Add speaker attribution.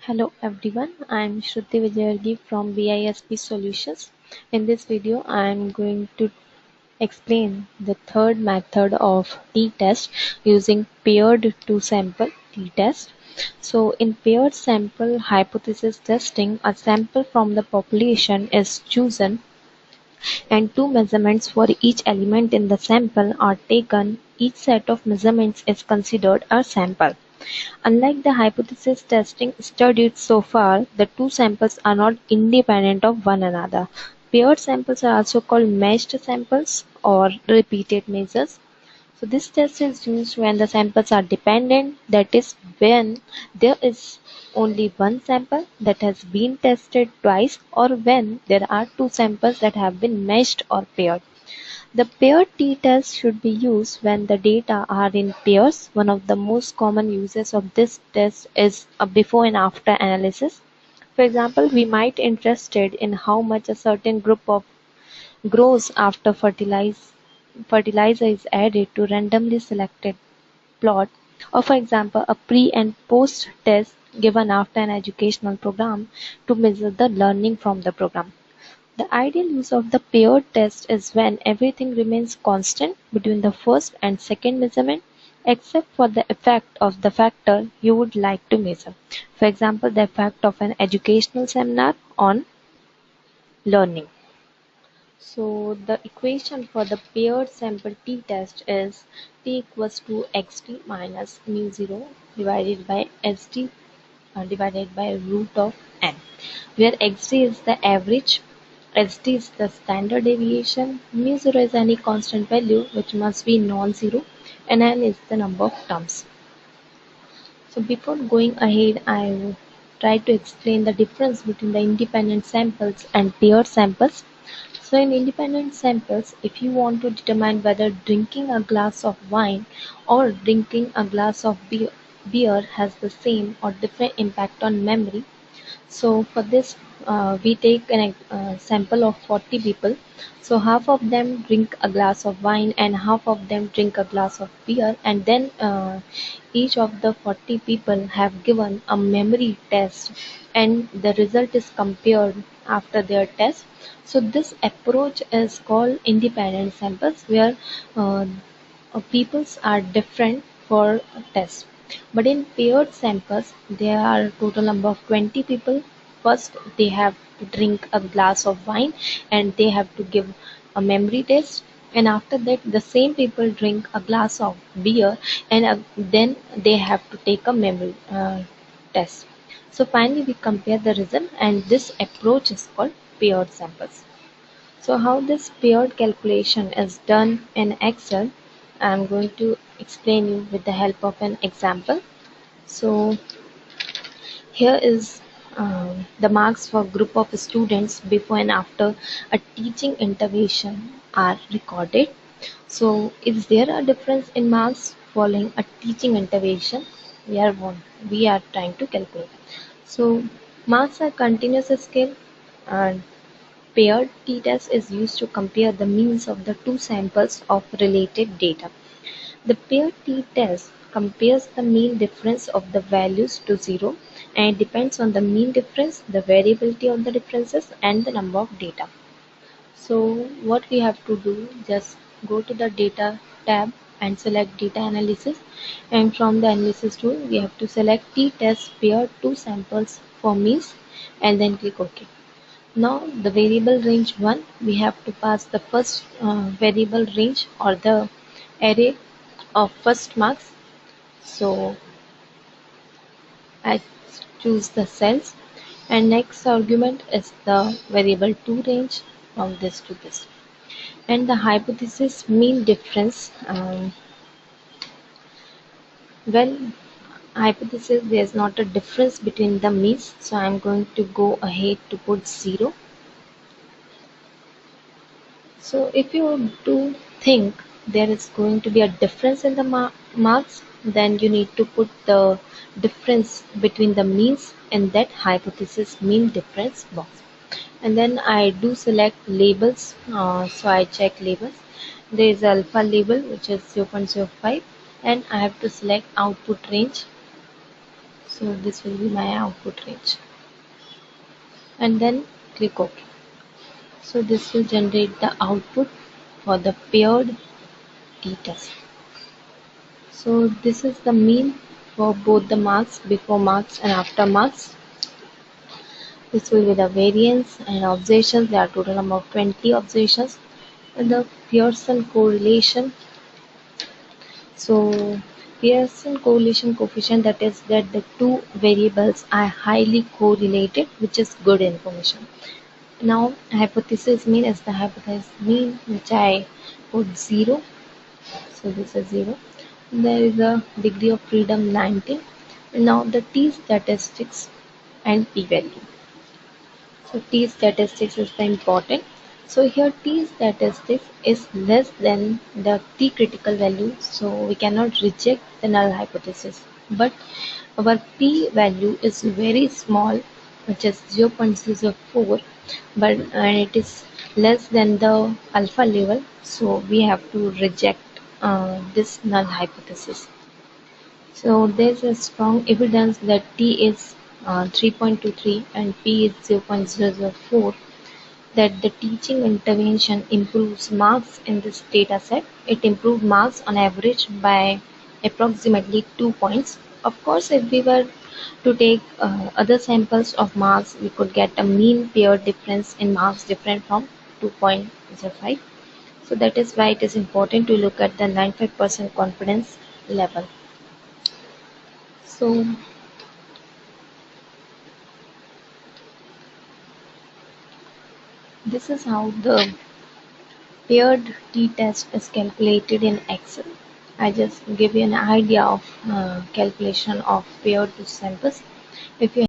Speaker 1: Hello everyone, I am Shruti Vijayargi from BISP Solutions. In this video, I am going to explain the third method of t-test using paired two-sample t-test. So in paired sample hypothesis testing, a sample from the population is chosen and two measurements for each element in the sample are taken. Each set of measurements is considered a sample. Unlike the hypothesis testing studied so far, the two samples are not independent of one another. Paired samples are also called matched samples or repeated measures. So this test is used when the samples are dependent, that is when there is only one sample that has been tested twice, or when there are two samples that have been matched or paired. The paired t-test should be used when the data are in pairs. One of the most common uses of this test is a before and after analysis. For example, we might interested in how much a certain group of grows after fertilizer is added to randomly selected plot, or for example a pre and post test given after an educational program to measure the learning from the program. The ideal use of the paired test is when everything remains constant between the first and second measurement except for the effect of the factor you would like to measure. For example, the effect of an educational seminar on learning. So the equation for the paired sample t-test is t equals to xt minus mu0 divided by sd divided by root of n, where xt is the average, sd is the standard deviation, mu0 is any constant value which must be non-zero, and n is the number of terms. So before going ahead, I will try to explain the difference between the independent samples and paired samples. So in independent samples, if you want to determine whether drinking a glass of wine or drinking a glass of beer has the same or different impact on memory, so for this, we take an sample of 40 people. So half of them drink a glass of wine and half of them drink a glass of beer, and then each of the 40 people have given a memory test, and the result is compared after their test. So this approach is called independent samples, where peoples are different for tests. But in paired samples, there are a total number of 20 people. First, they have to drink a glass of wine and they have to give a memory test. And after that, the same people drink a glass of beer, and then they have to take a memory test. So finally, we compare the result, and this approach is called paired samples. So how this paired calculation is done in Excel, I'm going to explain you with the help of an example. So here is the marks for group of students before and after a teaching intervention are recorded. So is there a difference in marks following a teaching intervention? We are trying to calculate. So marks are continuous scale, and paired t-test is used to compare the means of the two samples of related data. The paired t-test compares the mean difference of the values to zero, and it depends on the mean difference, the variability of the differences, and the number of data. So what we have to do, just go to the data tab and select data analysis, and from the analysis tool we have to select t-test paired two samples for means, and then click OK. Now the variable range 1, we have to pass the first variable range or the array of first marks. So I choose the cells, and next argument is the variable 2 range from this to this. And the hypothesis mean difference, well, hypothesis there is not a difference between the means, so I am going to go ahead to put 0. So if you do think there is going to be a difference in the marks, then you need to put the difference between the means in that hypothesis mean difference box. And then I do select labels, so I check labels. There is alpha label which is 0.05, and I have to select output range. So this will be my output range, and then click OK. So this will generate the output for the paired t-test. So this is the mean for both the marks, before marks and after marks. This will be the variance and observations. There are total number of 20 observations. And the Pearson correlation. So Pearson correlation coefficient, that is that the two variables are highly correlated, which is good information. Now hypothesis mean is the hypothesis mean, which I put 0. So this is 0. There is a degree of freedom 19. Now the t statistics and p value. So t statistics is the important. So here t statistics is less than the t critical value, so we cannot reject the null hypothesis. But our p value is very small, which is 0.04, but it is less than the alpha level, so we have to reject this null hypothesis. So there's a strong evidence that T is 3.23 and P is 0.004, that the teaching intervention improves marks in this data set. It improved marks on average by approximately 2 points. Of course, if we were to take other samples of marks, we could get a mean pair difference in marks different from 2.05. So that is why it is important to look at the 95% confidence level. So this is how the paired t-test is calculated in Excel. I just give you an idea of calculation of paired samples. If you